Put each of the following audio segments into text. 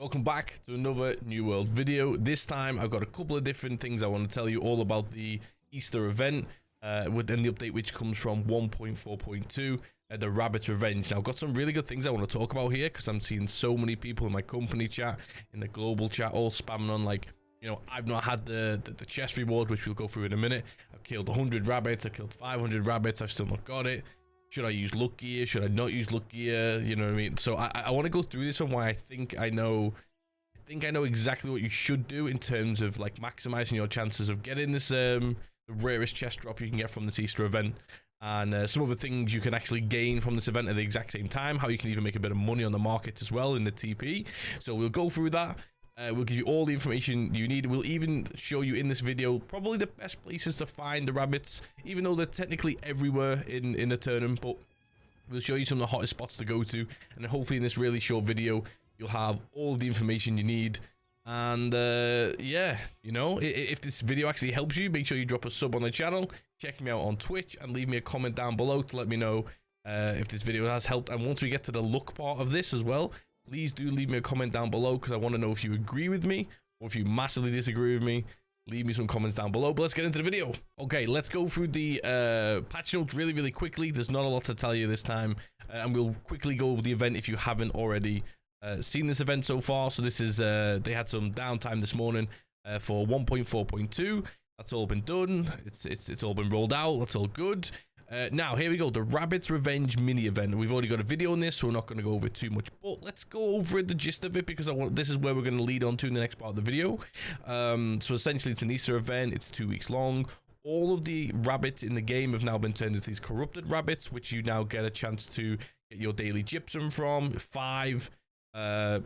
Welcome back to another New World video. This time I've got a couple of different things I want to tell you all about the Easter event within the update, which comes from 1.4.2, the Rabbit's Revenge. Now I've got some really good things I want to talk about here because I'm seeing so many people in my company chat, in the global chat, all spamming on like, you know, I've not had the chest reward, which we'll go through in a minute. I've killed 100 rabbits, I've killed 500 rabbits, I've still not got it. Should I use luck gear? Should I not use luck gear? You know what I mean? So I want to go through this on why I think I know exactly what you should do in terms of like maximizing your chances of getting this the rarest chest drop you can get from this Easter event, and some of the things you can actually gain from this event at the exact same time, how you can even make a bit of money on the market as well in the TP. So we'll go through that. We'll give you all the information you need. We'll even show you in this video probably the best places to find the rabbits, even though they're technically everywhere in the tournament, but we'll show you some of the hottest spots to go to, and hopefully in this really short video you'll have all the information you need. And yeah, you know, if this video actually helps you, make sure you drop a sub on the channel, check me out on Twitch, and leave me a comment down below to let me know if this video has helped. And once we get to the luck part of this as well, please do leave me a comment down below because I want to know if you agree with me or if you massively disagree with me. Leave me some comments down below, but let's get into the video. Okay, let's go through the patch notes really quickly. There's not a lot to tell you this time, and we'll quickly go over the event if you haven't already seen this event so far. So this is they had some downtime this morning for 1.4.2. That's all been done. It's all been rolled out. That's all good. Now, here we go, the Rabbit's Revenge mini event. We've already got a video on this, so we're not going to go over it too much, but let's go over the gist of it because this is where we're going to lead on to in the next part of the video. So essentially, it's an Easter event. It's 2 weeks long. All of the rabbits in the game have now been turned into these corrupted rabbits, which you now get a chance to get your daily gypsum from. 5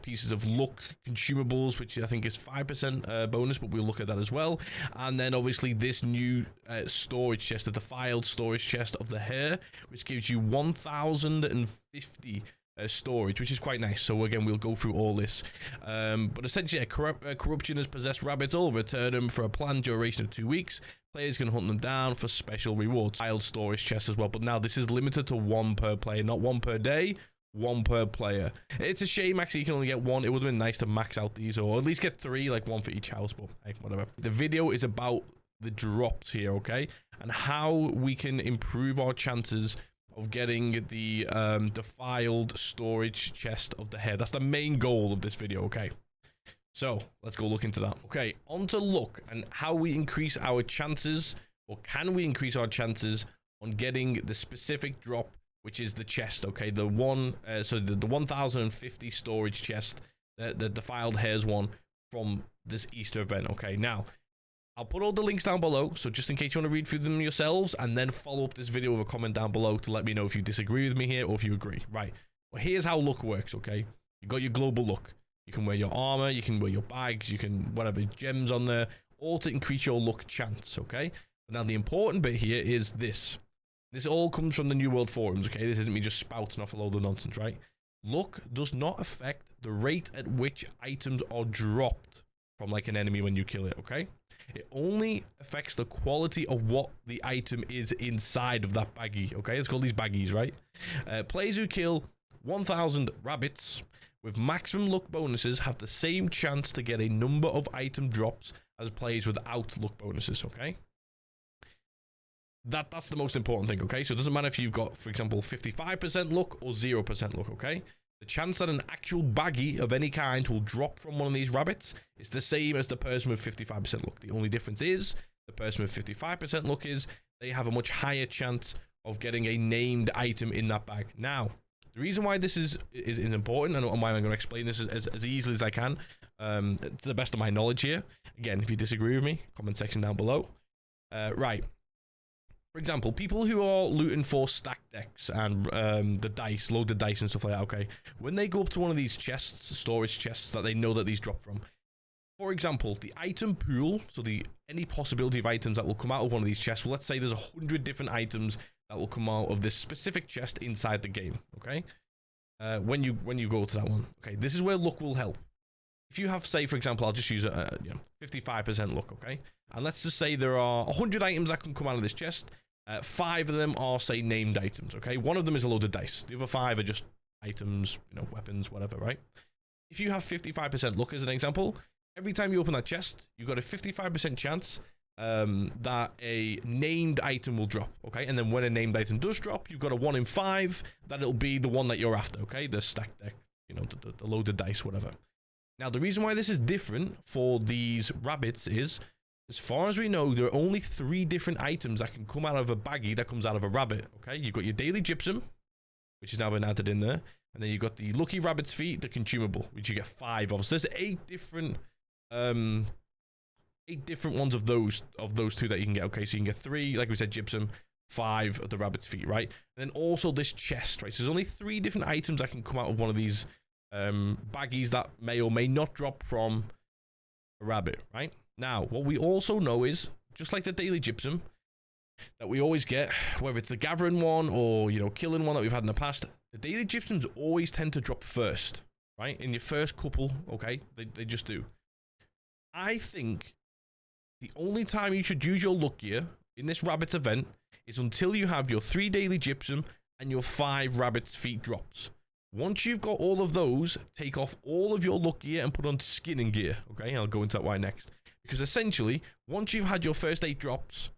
pieces of luck consumables, which I think is 5% bonus, but we'll look at that as well. And then obviously this new storage chest, the defiled storage chest of the hair, which gives you 1050 storage, which is quite nice. So again, we'll go through all this, but essentially corruption has possessed rabbits all over Eternum for a planned duration of 2 weeks. Players can hunt them down for special rewards. Defiled storage chest as well, but now this is limited to 1 per player, not 1 per day, 1 per player. It's a shame actually you can only get 1. It would have been nice to max out these, or at least get 3, like 1 for each house, but hey, whatever. The video is about the drops here, okay, and how we can improve our chances of getting the defiled storage chest of the hair. That's the main goal of this video, okay? So let's go look into that. Okay, on to luck and how we increase our chances, or can we increase our chances on getting the specific drop, which is the chest, okay? The one, so the 1050 storage chest, the defiled hairs one from this Easter event, okay? Now, I'll put all the links down below, so just in case you want to read through them yourselves, and then follow up this video with a comment down below to let me know if you disagree with me here or if you agree. Right, well, here's how luck works, okay? You got your global luck. You can wear your armor, you can wear your bags, you can whatever gems on there, all to increase your luck chance, okay? But now the important bit here is this. This all comes from the New World forums, okay? This isn't me just spouting off a load of nonsense, right? Luck does not affect the rate at which items are dropped from like an enemy when you kill it, okay? It only affects the quality of what the item is inside of that baggie, okay? Let's call these baggies, right? Players who kill 1000 rabbits with maximum luck bonuses have the same chance to get a number of item drops as players without luck bonuses, okay? That's the most important thing, okay? So it doesn't matter if you've got, for example, 55% luck or 0% luck, okay? The chance that an actual baggie of any kind will drop from one of these rabbits is the same as the person with 55% luck. The only difference is the person with 55% luck is they have a much higher chance of getting a named item in that bag. Now, the reason why this is important, and why I'm going to explain this as easily as I can, to the best of my knowledge here. Again, if you disagree with me, comment section down below. Right. For example, people who are looting for stacked decks and the dice, loaded dice and stuff like that, okay? When they go up to one of these chests, storage chests that they know that these drop from, for example, the item pool, so any possibility of items that will come out of one of these chests, well, let's say there's 100 different items that will come out of this specific chest inside the game, okay? When you go to that one, okay? This is where luck will help. If you have, say, for example, I'll just use 55% luck, okay? And let's just say there are 100 items that can come out of this chest. 5 of them are, say, named items, okay? 1 of them is a load of dice. The other 5 are just items, you know, weapons, whatever, right? if you have 55% luck as an example, every time you open that chest, you've got a 55% chance that a named item will drop, okay? And then when a named item does drop, you've got a 1 in 5 that it'll be the one that you're after, okay? The stack deck, you know, the loaded dice, whatever. Now, the reason why this is different for these rabbits is, as far as we know, there are only 3 different items that can come out of a baggie that comes out of a rabbit, okay? You've got your daily gypsum, which has now been added in there. And then you've got the lucky rabbit's feet, the consumable, which you get 5 of. So there's 8 different ones of those 2 that you can get, okay? So you can get 3, like we said, gypsum, 5 of the rabbit's feet, right? And then also this chest, right? So there's only 3 different items that can come out of one of these baggies that may or may not drop from a rabbit, right? Now, what we also know is, just like the daily gypsum that we always get, whether it's the gathering one or, you know, killing one that we've had in the past, the daily gypsums always tend to drop first, right? In your first couple, okay? They just do. I think the only time you should use your luck gear in this rabbits event is until you have your 3 daily gypsum and your 5 rabbits feet drops. Once you've got all of those, take off all of your luck gear and put on skinning gear, okay? I'll go into that why next. Because essentially, once you've had your first 8 drops,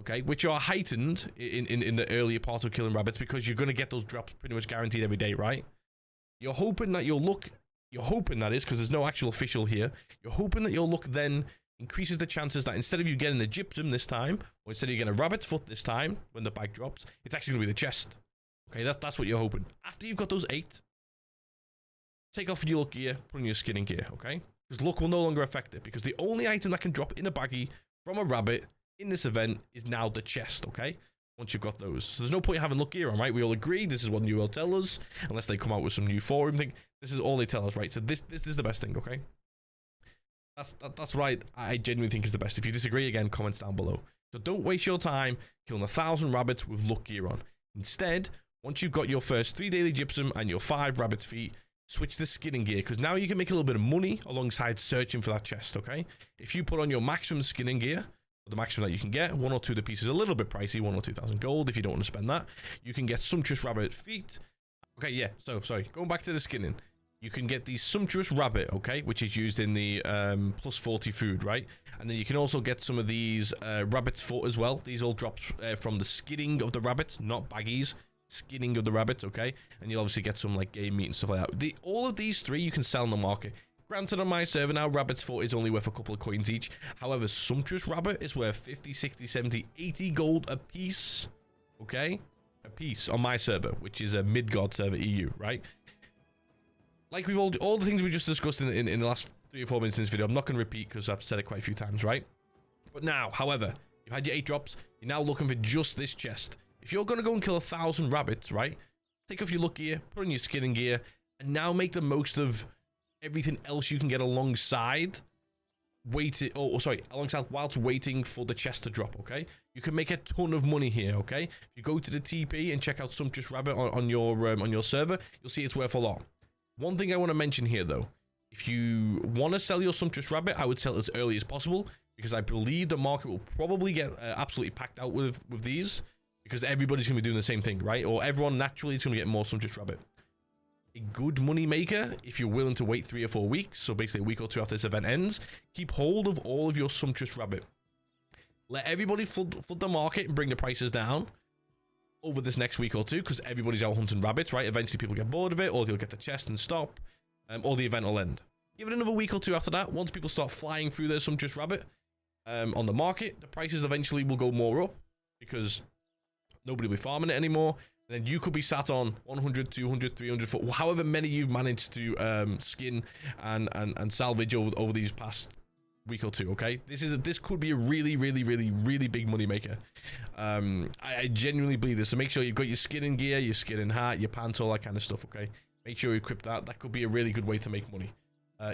okay, which are heightened in the earlier part of killing rabbits because you're going to get those drops pretty much guaranteed every day, right? You're hoping that your luck, that is, because there's no actual official here, you're hoping that your luck then increases the chances that instead of you getting the gypsum this time, or instead of you getting a rabbit's foot this time, when the bag drops, it's actually going to be the chest. Okay, that's what you're hoping. After you've got those 8, take off your luck gear, put on your skinning gear, okay? Because luck will no longer affect it, because the only item that can drop in a baggie from a rabbit in this event is now the chest, okay? Once you've got those. So there's no point in having luck gear on, right? We all agree this is what New World tell us, unless they come out with some new forum thing. This is all they tell us, right? So this is the best thing, okay? That's what I genuinely think is the best. If you disagree, again, comments down below. So don't waste your time killing 1,000 rabbits with luck gear on. Instead, once you've got your first 3 daily gypsum and your 5 rabbit's feet, switch to skinning gear, because now you can make a little bit of money alongside searching for that chest, okay? If you put on your maximum skinning gear, the maximum that you can get, 1 or 2 of the pieces, a little bit pricey, 1 or 2,000 gold if you don't want to spend that. You can get sumptuous rabbit feet. Okay, yeah, so sorry, going back to the skinning. You can get the sumptuous rabbit, okay, which is used in the plus 40 food, right? And then you can also get some of these rabbit's foot as well. These all drop from the skinning of the rabbits, not baggies. Skinning of the rabbits, okay? And you'll obviously get some like game meat and stuff like that. All of these 3 you can sell in the market. Granted, on my server now, rabbit's foot is only worth a couple of coins each. However, sumptuous rabbit is worth 50, 60, 70, 80 gold a piece, okay? A piece on my server, which is a Midgard server EU, right? Like we've all the things we just discussed in the last 3 or 4 minutes in this video, I'm not going to repeat because I've said it quite a few times, right? But now, however, you've had your 8 drops, you're now looking for just this chest. If you're going to go and kill 1,000 rabbits, right? Take off your luck gear, put on your skinning gear, and now make the most of everything else you can get alongside alongside whilst waiting for the chest to drop, okay? You can make a ton of money here, okay? If you go to the TP and check out Sumptuous Rabbit on your server, you'll see it's worth a lot. One thing I want to mention here, though, if you want to sell your Sumptuous Rabbit, I would sell it as early as possible, because I believe the market will probably get absolutely packed out with these, because everybody's going to be doing the same thing, right? Or everyone naturally is going to get more Sumptuous Rabbit. A good money maker, if you're willing to wait 3 or 4 weeks, so basically a week or 2 after this event ends, keep hold of all of your Sumptuous Rabbit. Let everybody flood the market and bring the prices down over this next week or 2, because everybody's out hunting rabbits, right? Eventually people get bored of it, or they'll get the chest and stop, or the event will end. Give it another week or 2 after that. Once people start flying through their Sumptuous Rabbit on the market, the prices eventually will go more up, because nobody will be farming it anymore. And then you could be sat on 100, 200, 300 foot, however many you've managed to skin and salvage over these past week or 2, okay? This could be a really big money maker. I genuinely believe this. So make sure you've got your skinning gear, your skinning hat, your pants, all that kind of stuff, okay? Make sure you equip that. That could be a really good way to make money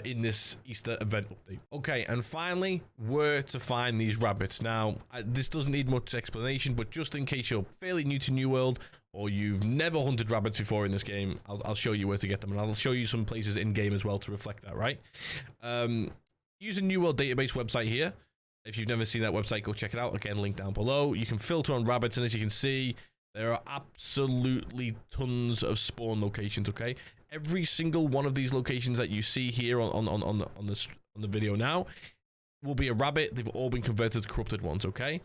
in this Easter event update. Okay, and finally, where to find these rabbits. Now, this doesn't need much explanation, but just in case you're fairly new to New World, or you've never hunted rabbits before in this game, I'll show you where to get them, and I'll show you some places in game as well to reflect that, right? Use a New World database website here. If you've never seen that website, go check it out. Again, link down below. You can filter on rabbits, and as you can see, there are absolutely tons of spawn locations, okay? every single one of these locations that you see here on the video now will be a rabbit. They've all been converted to corrupted ones, okay?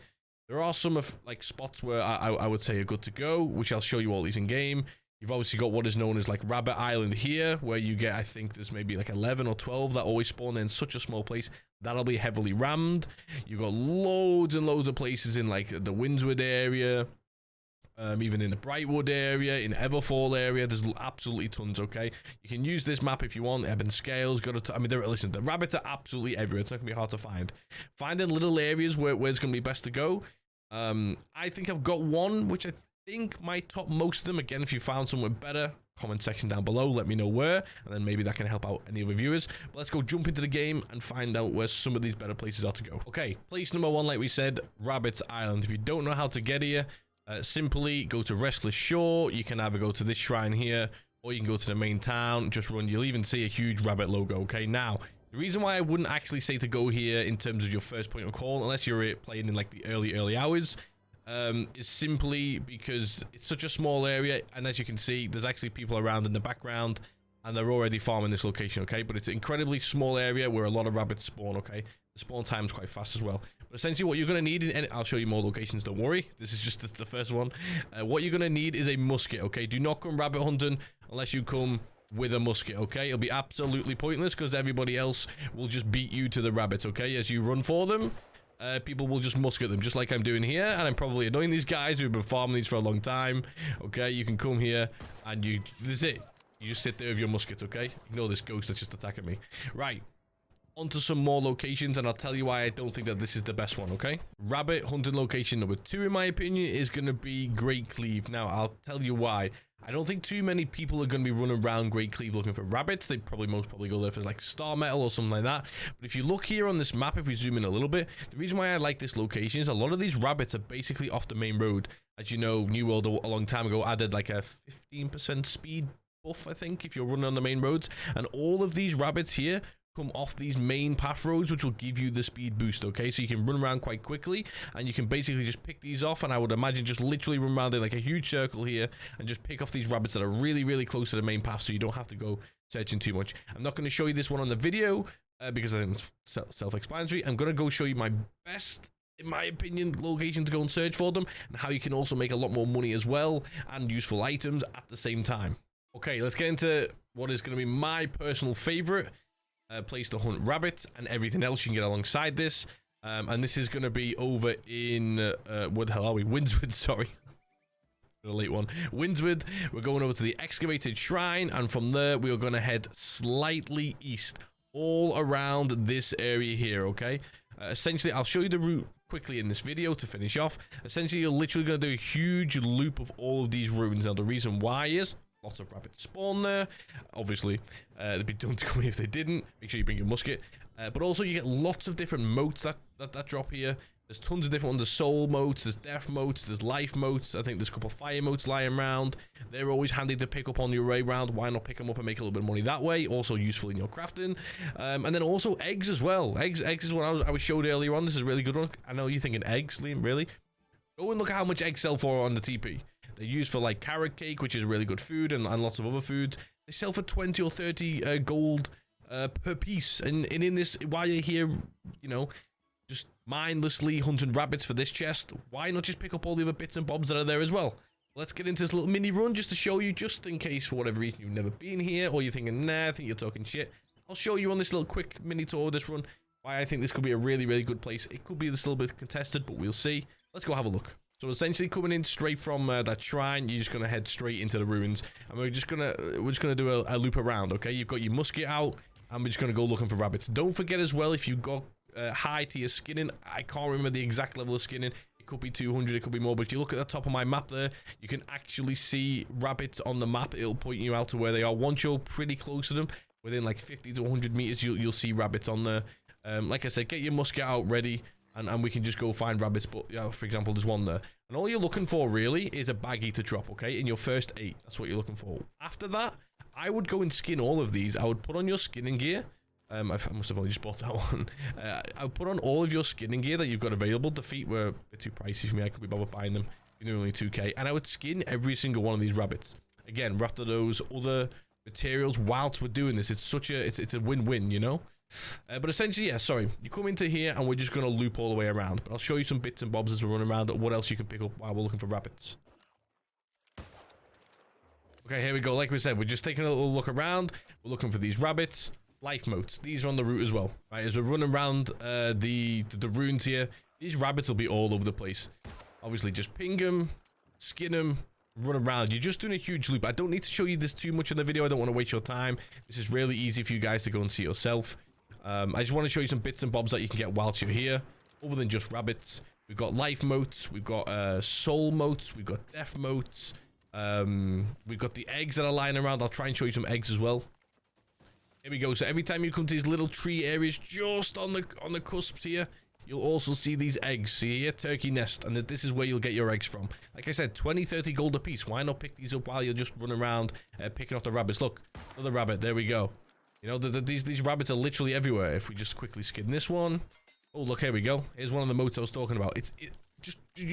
There are some of like spots where I would say are good to go, which I'll show you all these in game. You've obviously got what is known as like Rabbit Island here, where you get, I think there's maybe like 11 or 12 that always spawn in such a small place. That'll be heavily rammed. You've got loads and loads of places in like the Windswood area, even in the Brightwood area, in Everfall area. There's absolutely tons, okay? You can use this map if you want. Eben Scales, listen, the rabbits are absolutely everywhere. It's not gonna be hard to find. Finding little areas where it's gonna be best to go. I think I've got one which I think might top most of them. Again, if you found somewhere better, comment section down below, let me know where, and then maybe that can help out any other viewers. But let's go jump into the game and find out where some of these better places are to go. Okay, place number 1, like we said, Rabbit Island. If you don't know how to get here, simply go to Restless Shore. You can either go to this shrine here, or you can go to the main town, just run. You'll even see a huge rabbit logo. Okay, now the reason why I wouldn't actually say to go here in terms of your first point of call, unless you're playing in like the early hours, is simply because it's such a small area, and as you can see, there's actually people around in the background, and they're already farming this location, okay? But it's an incredibly small area where a lot of rabbits spawn, okay? The spawn time is quite fast as well. But essentially what you're going to need, and I'll show you more locations, don't worry. This is just the first one. What you're going to need is a musket, okay? Do not come rabbit hunting unless you come with a musket, okay? It'll be absolutely pointless because everybody else will just beat you to the rabbits, okay? As you run for them, people will just musket them, just like I'm doing here, and I'm probably annoying these guys who've been farming these for a long time, okay? You can come here, and this is it. You just sit there with your musket, okay? Ignore this ghost that's just attacking me. Right. Onto some more locations, and I'll tell you why I don't think that this is the best one, okay? Rabbit hunting location number 2, in my opinion, is going to be Great Cleave. Now, I'll tell you why. I don't think too many people are going to be running around Great Cleave looking for rabbits. They most probably go there for like star metal or something like that. But if you look here on this map, if we zoom in a little bit, the reason why I like this location is a lot of these rabbits are basically off the main road. As you know, New World a long time ago added like a 15% speed buff, I think, if you're running on the main roads. And all of these rabbits here come off these main path roads, which will give you the speed boost, okay? So you can run around quite quickly, and you can basically just pick these off, and I would imagine just literally run around in like a huge circle here and just pick off these rabbits that are really close to the main path, so you don't have to go searching too much. I'm not going to show you this one on the video because I think it's self-explanatory. I'm going to go show you my best, in my opinion, location to go and search for them, and how you can also make a lot more money as well and useful items at the same time. Okay, let's get into what is going to be my personal favorite place to hunt rabbits and everything else you can get alongside this, and this is going to be over in what the hell are we, Windswood, sorry, a late one, Windswood. We're going over to the excavated shrine, and from there we are going to head slightly east all around this area here, okay? Essentially, I'll show you the route quickly in this video to finish off. Essentially, you're literally going to do a huge loop of all of these ruins. Now, the reason why is lots of rabbits spawn there. Obviously, they'd be done to come here if they didn't. Make sure you bring your musket. But also, you get lots of different moats that drop here. There's tons of different ones. There's soul moats, there's death moats, there's life moats. I think there's a couple of fire moats lying around. They're always handy to pick up on your way round. Why not pick them up and make a little bit of money that way? Also useful in your crafting. And then also eggs as well. Eggs is what I was showed earlier on. This is a really good one. I know you're thinking eggs, Liam, really? Go and look at how much eggs sell for on the TP. They're used for like carrot cake, which is really good food, and lots of other foods. They sell for 20 or 30 gold per piece. And in this, while you're here, you know, just mindlessly hunting rabbits for this chest, why not just pick up all the other bits and bobs that are there as well? Let's get into this little mini run just to show you, just in case for whatever reason you've never been here, or you're thinking, nah, I think you're talking shit. I'll show you on this little quick mini tour of this run why I think this could be a really good place. It could be a little bit contested, but we'll see. Let's go have a look. So essentially, coming in straight from that shrine, you're just gonna head straight into the ruins, and we're just gonna do a loop around. Okay, you've got your musket out, and we're just gonna go looking for rabbits. Don't forget as well, if you got high tier skinning, I can't remember the exact level of skinning. It could be 200, it could be more. But if you look at the top of my map there, you can actually see rabbits on the map. It'll point you out to where they are. Once you're pretty close to them, within like 50 to 100 meters, you'll see rabbits on there. Like I said, get your musket out ready. And we can just go find rabbits. But yeah, for example, there's one there, and all you're looking for really is a baggie to drop, okay, in your first 8. That's what you're looking for. After that, I would go and skin all of these. I would put on your skinning gear. I must have only just bought that one. I would put on all of your skinning gear that you've got available. The feet were a bit too pricey for me. I could be bothered buying them. They're only 2k, and I would skin every single one of these rabbits. Again, after those other materials whilst we're doing this. It's such a it's a win-win, you know. But essentially, yeah, sorry, you come into here and we're just gonna loop all the way around. But I'll show you some bits and bobs as we're running around, what else you can pick up while we're looking for rabbits. Okay, here we go. Like we said, we're just taking a little look around. We're looking for these rabbits. Life motes. These are on the route as well, right? As we're running around the ruins here, these rabbits will be all over the place. Obviously, just ping them, skin them, run around. You're just doing a huge loop. I don't need to show you this too much in the video. I don't want to waste your time. This is really easy for you guys to go and see yourself. I just want to show you some bits and bobs that you can get whilst you're here, other than just rabbits. We've got life motes, we've got soul motes, we've got death motes, we've got the eggs that are lying around. I'll try and show you some eggs as well. Here we go. So every time you come to these little tree areas just on the cusps here, you'll also see these eggs. See here, turkey nest, and this is where you'll get your eggs from. Like I said, 20-30 gold a piece. Why not pick these up while you're just running around picking off the rabbits? Look, another rabbit. There we go. You know, these rabbits are literally everywhere. If we just quickly skin this one. Oh, look, here we go. Here's one of the motes I was talking about. You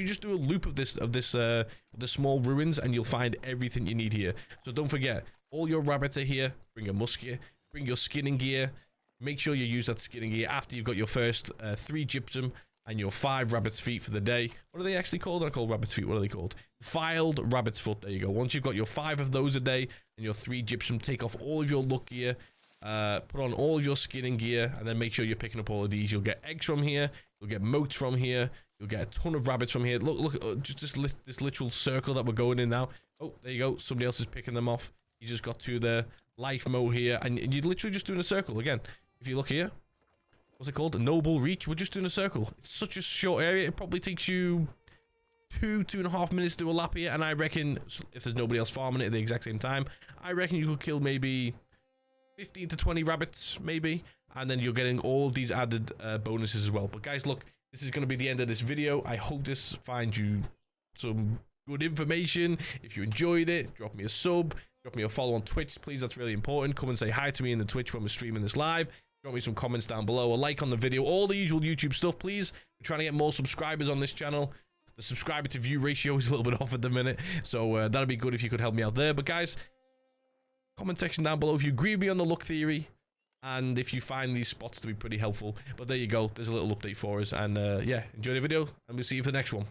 just do a loop of the small ruins, and you'll find everything you need here. So don't forget, all your rabbits are here. Bring a musket. Bring your skinning gear. Make sure you use that skinning gear after you've got your first 3 gypsum and your 5 rabbit's feet for the day. What are they actually called? They're called rabbit's feet. What are they called? Filed rabbit's foot. There you go. Once you've got your 5 of those a day and your 3 gypsum, take off all of your luck gear. Put on all of your skinning gear, and then make sure you're picking up all of these. You'll get eggs from here. You'll get motes from here. You'll get a ton of rabbits from here. Look, just this literal circle that we're going in now. Oh, there you go. Somebody else is picking them off. You just got to the life mote here, and you're literally just doing a circle again. If you look here, what's it called? A noble reach. We're just doing a circle. It's such a short area. It probably takes you 2.5 minutes to do a lap here, and I reckon if there's nobody else farming it at the exact same time, I reckon you could kill maybe 15 to 20 rabbits, maybe, and then you're getting all of these added bonuses as well. But guys, look, this is going to be the end of this video. I hope this finds you some good information. If you enjoyed it, drop me a sub, drop me a follow on Twitch, please. That's really important. Come and say hi to me in the Twitch when we're streaming this live. Drop me some comments down below, a like on the video, all the usual YouTube stuff, please. We're trying to get more subscribers on this channel. The subscriber to view ratio is a little bit off at the minute, so that'd be good if you could help me out there. But guys, comment section down below if you agree with me on the luck theory and if you find these spots to be pretty helpful. But there you go, there's a little update for us, and yeah, enjoy the video, and we'll see you for the next one.